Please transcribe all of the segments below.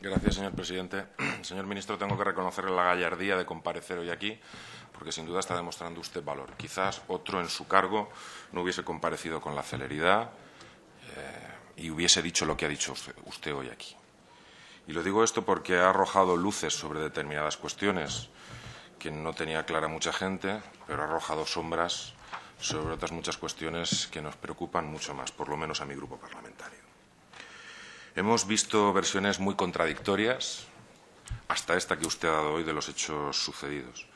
Gracias, señor presidente. Señor ministro, tengo que reconocerle la gallardía de comparecer hoy aquí, porque sin duda está demostrando usted valor. Quizás otro en su cargo no hubiese comparecido con la celeridad y hubiese dicho lo que ha dicho usted hoy aquí. Y lo digo esto porque ha arrojado luces sobre determinadas cuestiones que no tenía clara mucha gente, pero ha arrojado sombras sobre otras muchas cuestiones que nos preocupan mucho más, por lo menos a mi grupo parlamentario. Hemos visto versiones muy contradictorias, hasta esta que usted ha dado hoy, de los hechos sucedidos,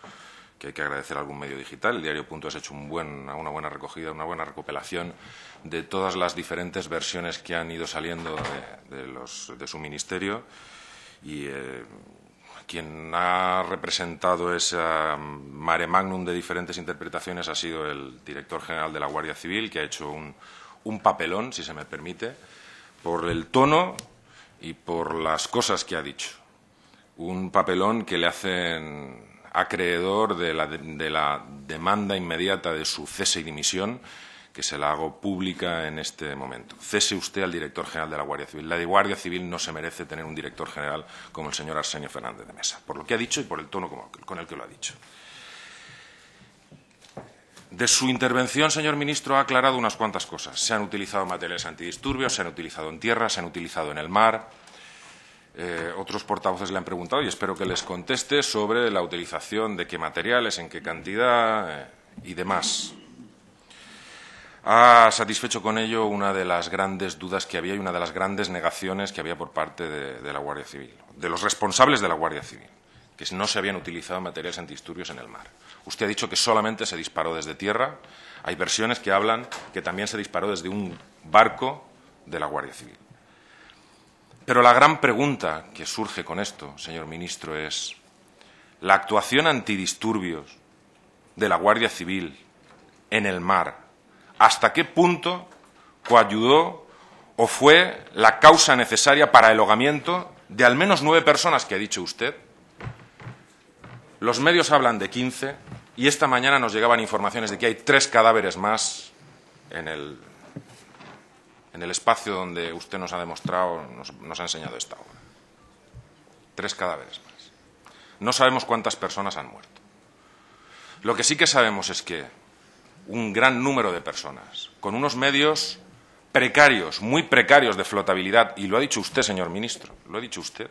que hay que agradecer a algún medio digital. El diario.es ha hecho una buena recogida, una buena recopilación de todas las diferentes versiones que han ido saliendo de su ministerio y quien ha representado esa mare magnum de diferentes interpretaciones ha sido el director general de la Guardia Civil, que ha hecho un papelón, si se me permite, por el tono y por las cosas que ha dicho. Un papelón que le hacen acreedor de la demanda inmediata de su cese y dimisión, que se la hago pública en este momento. Cese usted al director general de la Guardia Civil. La Guardia Civil no se merece tener un director general como el señor Arsenio Fernández de Mesa, por lo que ha dicho y por el tono con el que lo ha dicho. De su intervención, señor ministro, ha aclarado unas cuantas cosas. Se han utilizado materiales antidisturbios, se han utilizado en tierra, se han utilizado en el mar. Otros portavoces le han preguntado, y espero que les conteste, sobre la utilización de qué materiales, en qué cantidad y demás. Ha satisfecho con ello una de las grandes dudas que había y una de las grandes negaciones que había por parte de la Guardia Civil, de los responsables de la Guardia Civil, que no se habían utilizado materiales antidisturbios en el mar. Usted ha dicho que solamente se disparó desde tierra. Hay versiones que hablan que también se disparó desde un barco de la Guardia Civil. Pero la gran pregunta que surge con esto, señor ministro, es ¿la actuación antidisturbios de la Guardia Civil en el mar, hasta qué punto coayudó o fue la causa necesaria para el ahogamiento de al menos 9 personas que ha dicho usted? Los medios hablan de 15 y esta mañana nos llegaban informaciones de que hay 3 cadáveres más en el espacio donde usted nos ha demostrado, nos ha enseñado esta obra. 3 cadáveres más. No sabemos cuántas personas han muerto. Lo que sí que sabemos es que un gran número de personas, con unos medios precarios, muy precarios de flotabilidad, y lo ha dicho usted, señor ministro, lo ha dicho usted,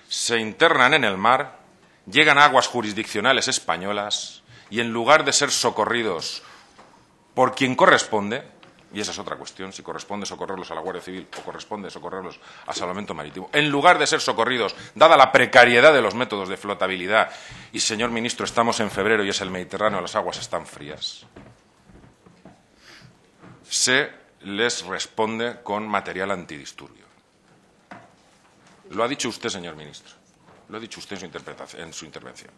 se internan en el mar, llegan a aguas jurisdiccionales españolas y en lugar de ser socorridos por quien corresponde, y esa es otra cuestión, si corresponde socorrerlos a la Guardia Civil o corresponde socorrerlos a Salvamento Marítimo, en lugar de ser socorridos, dada la precariedad de los métodos de flotabilidad, y señor ministro, estamos en febrero y es el Mediterráneo, las aguas están frías, se les responde con material antidisturbio. Lo ha dicho usted, señor ministro. Lo ha dicho usted en su intervención.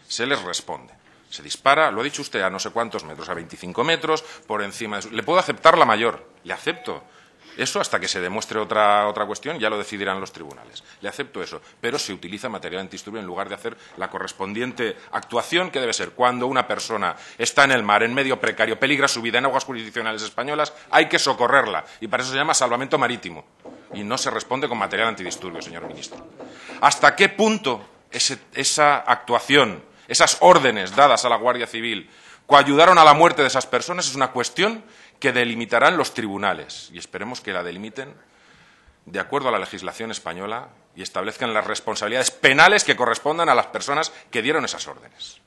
Se les responde. Se dispara, lo ha dicho usted, a no sé cuántos metros, a 25 metros, por encima de eso. Le puedo aceptar la mayor, le acepto. Eso hasta que se demuestre otra cuestión, ya lo decidirán los tribunales. Le acepto eso. Pero se utiliza material antidisturbio en lugar de hacer la correspondiente actuación que debe ser. Cuando una persona está en el mar, en medio precario, peligra su vida en aguas jurisdiccionales españolas, hay que socorrerla. Y para eso se llama salvamento marítimo. Y no se responde con material antidisturbio, señor ministro. ¿Hasta qué punto esa actuación, esas órdenes dadas a la Guardia Civil coayudaron a la muerte de esas personas? Es una cuestión que delimitarán los tribunales y esperemos que la delimiten de acuerdo a la legislación española y establezcan las responsabilidades penales que correspondan a las personas que dieron esas órdenes.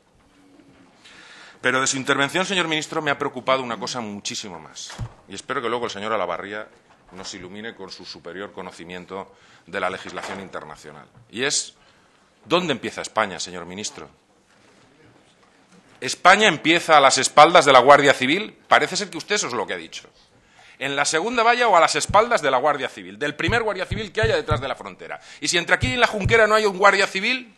Pero de su intervención, señor ministro, me ha preocupado una cosa muchísimo más y espero que luego el señor Olavarría nos ilumine con su superior conocimiento de la legislación internacional. Y es, ¿dónde empieza España, señor ministro? ¿España empieza a las espaldas de la Guardia Civil? Parece ser que usted eso es lo que ha dicho. ¿En la segunda valla o a las espaldas de la Guardia Civil? Del primer Guardia Civil que haya detrás de la frontera. Y si entre aquí y la Junquera no hay un Guardia Civil,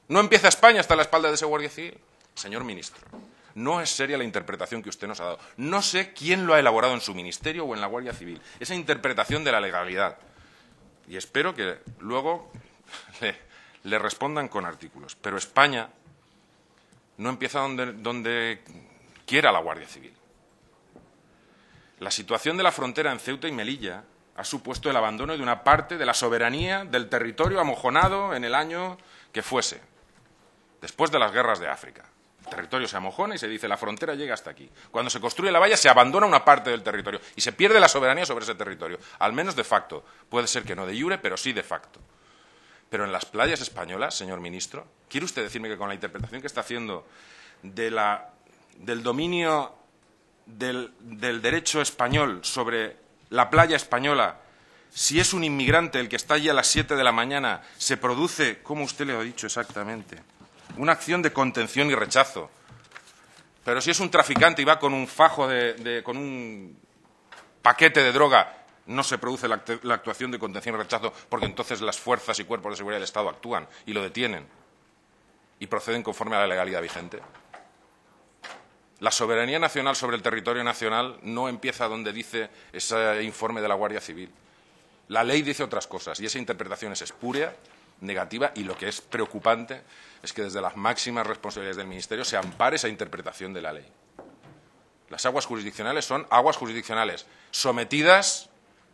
¿no empieza España hasta la espalda de ese Guardia Civil? Señor ministro, no es seria la interpretación que usted nos ha dado. No sé quién lo ha elaborado en su ministerio o en la Guardia Civil. Esa interpretación de la legalidad. Y espero que luego le respondan con artículos. Pero España no empieza donde quiera la Guardia Civil. La situación de la frontera en Ceuta y Melilla ha supuesto el abandono de una parte de la soberanía del territorio amojonado en el año que fuese, después de las guerras de África. El territorio se amojona y se dice la frontera llega hasta aquí. Cuando se construye la valla se abandona una parte del territorio y se pierde la soberanía sobre ese territorio, al menos de facto. Puede ser que no de iure, pero sí de facto. Pero en las playas españolas, señor ministro, ¿quiere usted decirme que con la interpretación que está haciendo del dominio del derecho español sobre la playa española, si es un inmigrante el que está allí a las 7 de la mañana, se produce, ¿cómo usted le ha dicho exactamente?, una acción de contención y rechazo? Pero si es un traficante y va con un fajo con un paquete de droga, no se produce la actuación de contención y rechazo, porque entonces las fuerzas y cuerpos de seguridad del Estado actúan y lo detienen y proceden conforme a la legalidad vigente. La soberanía nacional sobre el territorio nacional no empieza donde dice ese informe de la Guardia Civil. La ley dice otras cosas y esa interpretación es espúrea, negativa, y lo que es preocupante es que desde las máximas responsabilidades del Ministerio se ampare esa interpretación de la ley. Las aguas jurisdiccionales son aguas jurisdiccionales sometidas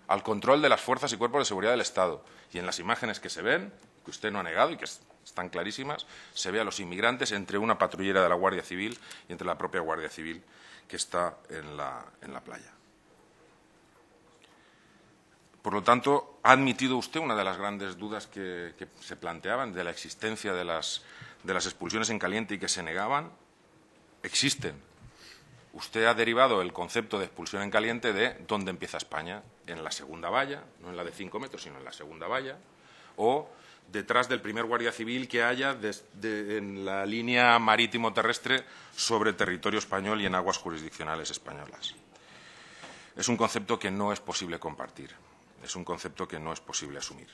al control de las fuerzas y cuerpos de seguridad del Estado. Y en las imágenes que se ven, que usted no ha negado y que están clarísimas, se ve a los inmigrantes entre una patrullera de la Guardia Civil y entre la propia Guardia Civil que está en la playa. Por lo tanto, ¿ha admitido usted una de las grandes dudas que se planteaban de la existencia de las expulsiones en caliente y que se negaban? Existen. Usted ha derivado el concepto de expulsión en caliente de dónde empieza España, en la segunda valla, no en la de 5 metros, sino en la segunda valla, o detrás del primer guardia civil que haya en la línea marítimo-terrestre sobre territorio español y en aguas jurisdiccionales españolas. Es un concepto que no es posible compartir. Es un concepto que no es posible asumir.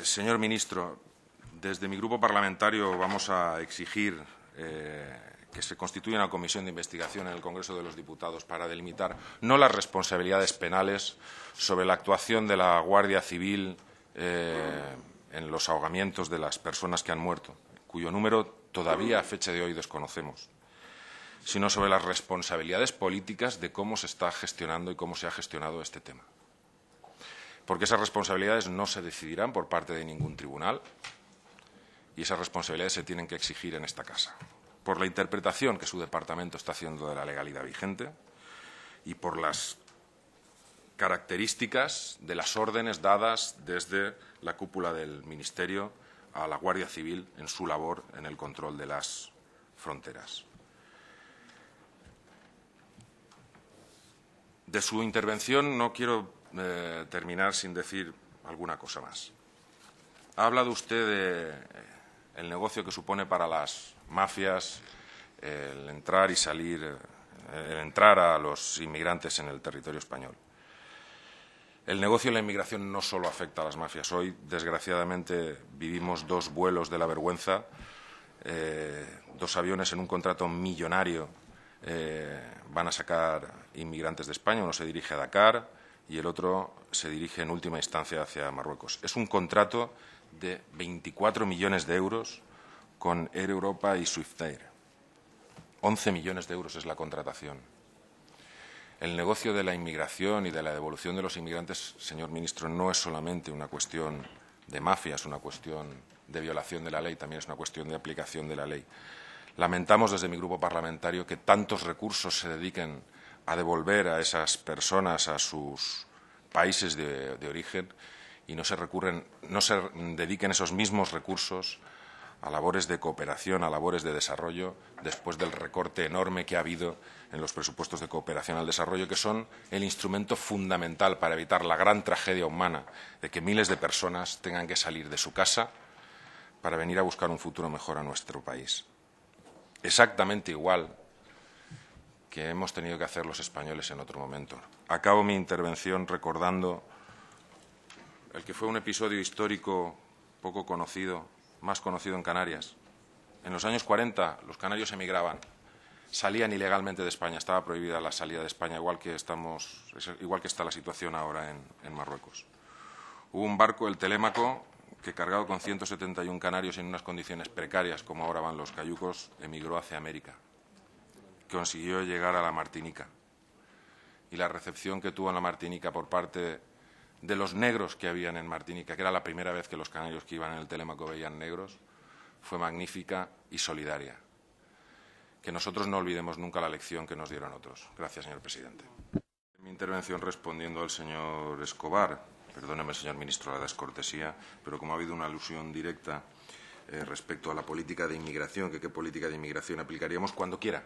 Señor ministro, desde mi grupo parlamentario vamos a exigir que se constituya una comisión de investigación en el Congreso de los Diputados para delimitar no las responsabilidades penales sobre la actuación de la Guardia Civil en los ahogamientos de las personas que han muerto, cuyo número todavía a fecha de hoy desconocemos, sino sobre las responsabilidades políticas de cómo se está gestionando y cómo se ha gestionado este tema. Porque esas responsabilidades no se decidirán por parte de ningún tribunal y esas responsabilidades se tienen que exigir en esta casa, por la interpretación que su departamento está haciendo de la legalidad vigente y por las características de las órdenes dadas desde la cúpula del Ministerio a la Guardia Civil en su labor en el control de las fronteras. De su intervención no quiero terminar sin decir alguna cosa más. Ha hablado usted del negocio que supone para las mafias el entrar y salir, el entrar a los inmigrantes en el territorio español. El negocio de la inmigración no solo afecta a las mafias. Hoy, desgraciadamente, vivimos 2 vuelos de la vergüenza, 2 aviones en un contrato millonario van a sacar inmigrantes de España. Uno se dirige a Dakar y el otro se dirige en última instancia hacia Marruecos. Es un contrato de 24 millones de euros con Air Europa y Swiftair. 11 millones de euros es la contratación. El negocio de la inmigración y de la devolución de los inmigrantes, señor ministro, no es solamente una cuestión de mafia, es una cuestión de violación de la ley, también es una cuestión de aplicación de la ley. Lamentamos desde mi grupo parlamentario que tantos recursos se dediquen a devolver a esas personas a sus países de origen y no se dediquen esos mismos recursos a labores de cooperación, a labores de desarrollo, después del recorte enorme que ha habido en los presupuestos de cooperación al desarrollo, que son el instrumento fundamental para evitar la gran tragedia humana de que miles de personas tengan que salir de su casa para venir a buscar un futuro mejor a nuestro país. Exactamente igual que hemos tenido que hacer los españoles en otro momento. Acabo mi intervención recordando el que fue un episodio histórico poco conocido, más conocido en Canarias. En los años 40 los canarios emigraban, salían ilegalmente de España, estaba prohibida la salida de España, igual que está la situación ahora en Marruecos. Hubo un barco, el Telémaco, que cargado con 171 canarios en unas condiciones precarias, como ahora van los cayucos, emigró hacia América. Consiguió llegar a la Martinica. y la recepción que tuvo en la Martinica por parte de los negros que habían en Martinica, que era la primera vez que los canarios que iban en el Telémaco veían negros, fue magnífica y solidaria. Que nosotros no olvidemos nunca la lección que nos dieron otros. Gracias, señor presidente. En mi intervención respondiendo al señor Escobar, perdóneme, señor ministro, la descortesía, pero como ha habido una alusión directa respecto a la política de inmigración, que qué política de inmigración aplicaríamos cuando quiera.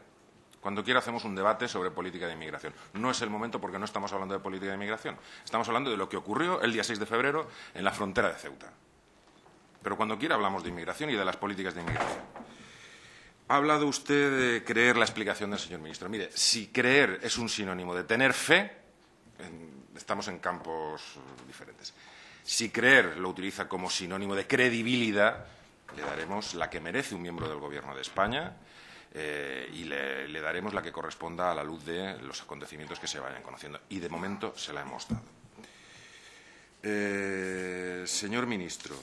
Cuando quiera hacemos un debate sobre política de inmigración. No es el momento porque no estamos hablando de política de inmigración. Estamos hablando de lo que ocurrió el día 6 de febrero en la frontera de Ceuta. Pero cuando quiera hablamos de inmigración y de las políticas de inmigración. Ha hablado usted de creer la explicación del señor ministro. Mire, si creer es un sinónimo de tener fe, estamos en campos diferentes. Si creer lo utiliza como sinónimo de credibilidad, le daremos la que merece un miembro del Gobierno de España y le daremos la que corresponda a la luz de los acontecimientos que se vayan conociendo. Y de momento se la hemos dado. Señor ministro,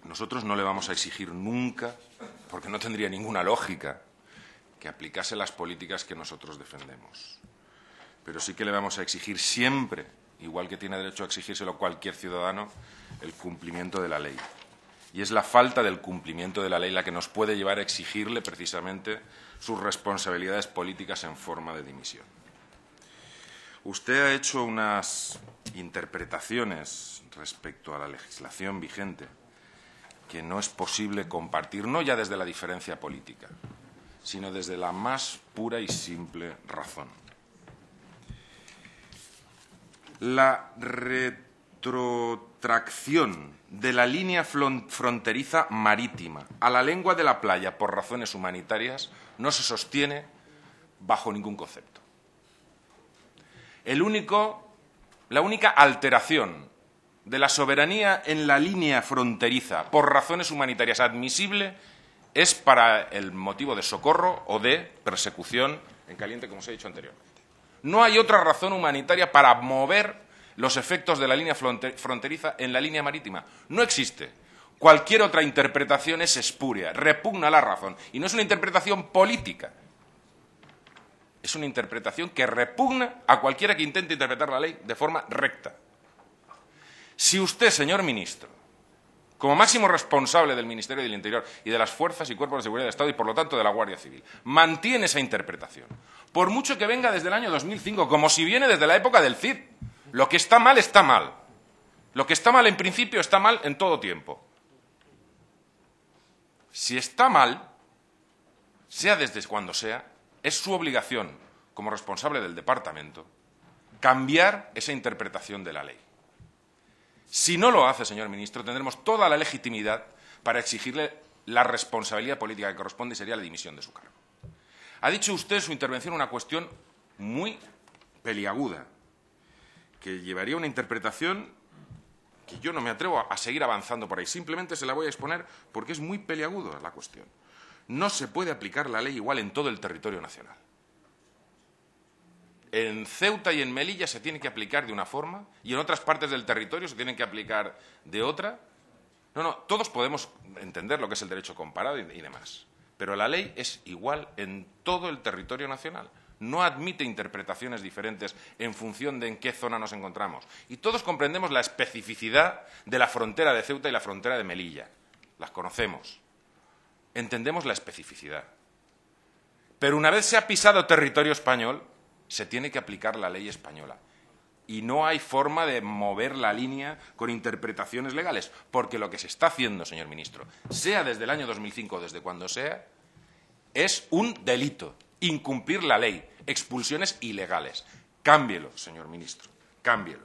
nosotros no le vamos a exigir nunca, porque no tendría ninguna lógica, que aplicase las políticas que nosotros defendemos. Pero sí que le vamos a exigir siempre, igual que tiene derecho a exigírselo cualquier ciudadano, el cumplimiento de la ley. Y es la falta del cumplimiento de la ley la que nos puede llevar a exigirle precisamente sus responsabilidades políticas en forma de dimisión. Usted ha hecho unas interpretaciones respecto a la legislación vigente que no es posible compartir, no ya desde la diferencia política, sino desde la más pura y simple razón. La retrotracción de la línea fronteriza marítima a la lengua de la playa por razones humanitarias no se sostiene bajo ningún concepto. La única alteración de la soberanía en la línea fronteriza por razones humanitarias admisible es para el motivo de socorro o de persecución en caliente, como os he dicho anteriormente. No hay otra razón humanitaria para mover los efectos de la línea fronteriza en la línea marítima. No existe. Cualquier otra interpretación es espúrea, repugna a la razón. Y no es una interpretación política. Es una interpretación que repugna a cualquiera que intente interpretar la ley de forma recta. Si usted, señor ministro, como máximo responsable del Ministerio del Interior y de las fuerzas y cuerpos de seguridad del Estado y, por lo tanto, de la Guardia Civil, mantiene esa interpretación, por mucho que venga desde el año 2005, como si viene desde la época del Cid, lo que está mal está mal. Lo que está mal en principio está mal en todo tiempo. Si está mal, sea desde cuando sea, es su obligación, como responsable del departamento, cambiar esa interpretación de la ley. Si no lo hace, señor ministro, tendremos toda la legitimidad para exigirle la responsabilidad política que corresponde y sería la dimisión de su cargo. Ha dicho usted en su intervención una cuestión muy peliaguda, que llevaría una interpretación que yo no me atrevo a seguir avanzando por ahí. Simplemente se la voy a exponer porque es muy peliaguda la cuestión. No se puede aplicar la ley igual en todo el territorio nacional. En Ceuta y en Melilla se tiene que aplicar de una forma y en otras partes del territorio se tienen que aplicar de otra. No, todos podemos entender lo que es el derecho comparado y demás. Pero la ley es igual en todo el territorio nacional. No admite interpretaciones diferentes en función de en qué zona nos encontramos. Y todos comprendemos la especificidad de la frontera de Ceuta y la frontera de Melilla. Las conocemos. Entendemos la especificidad. Pero una vez se ha pisado territorio español, se tiene que aplicar la ley española. Y no hay forma de mover la línea con interpretaciones legales, porque lo que se está haciendo, señor ministro, sea desde el año 2005 o desde cuando sea, es un delito. Incumplir la ley, expulsiones ilegales. Cámbielo, señor ministro, cámbielo.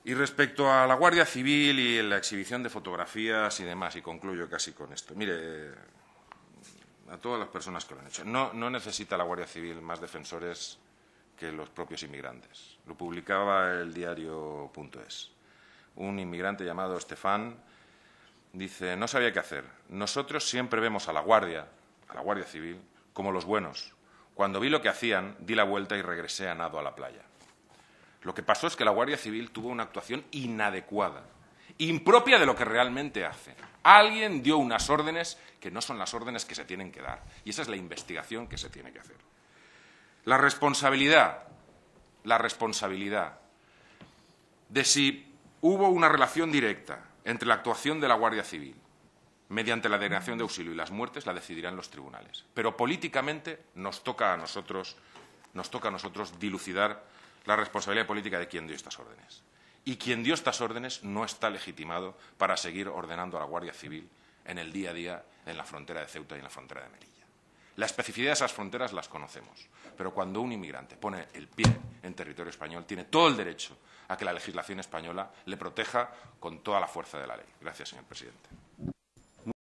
Y respecto a la Guardia Civil y la exhibición de fotografías y demás, y concluyo casi con esto. Mire, a todas las personas que lo han hecho. No necesita la Guardia Civil más defensores que los propios inmigrantes. Lo publicaba el diario.es. Un inmigrante llamado Estefan dice, no sabía qué hacer. Nosotros siempre vemos a la Guardia Civil, como los buenos. Cuando vi lo que hacían, di la vuelta y regresé a nado a la playa. Lo que pasó es que la Guardia Civil tuvo una actuación inadecuada, impropia de lo que realmente hace. Alguien dio unas órdenes que no son las órdenes que se tienen que dar. Y esa es la investigación que se tiene que hacer. La responsabilidad de si hubo una relación directa entre la actuación de la Guardia Civil mediante la denegación de auxilio y las muertes la decidirán los tribunales. Pero políticamente nos toca a nosotros dilucidar la responsabilidad política de quien dio estas órdenes. Y quien dio estas órdenes no está legitimado para seguir ordenando a la Guardia Civil en el día a día en la frontera de Ceuta y en la frontera de Melilla. La especificidad de esas fronteras las conocemos, pero cuando un inmigrante pone el pie en territorio español, tiene todo el derecho a que la legislación española le proteja con toda la fuerza de la ley. Gracias, señor presidente.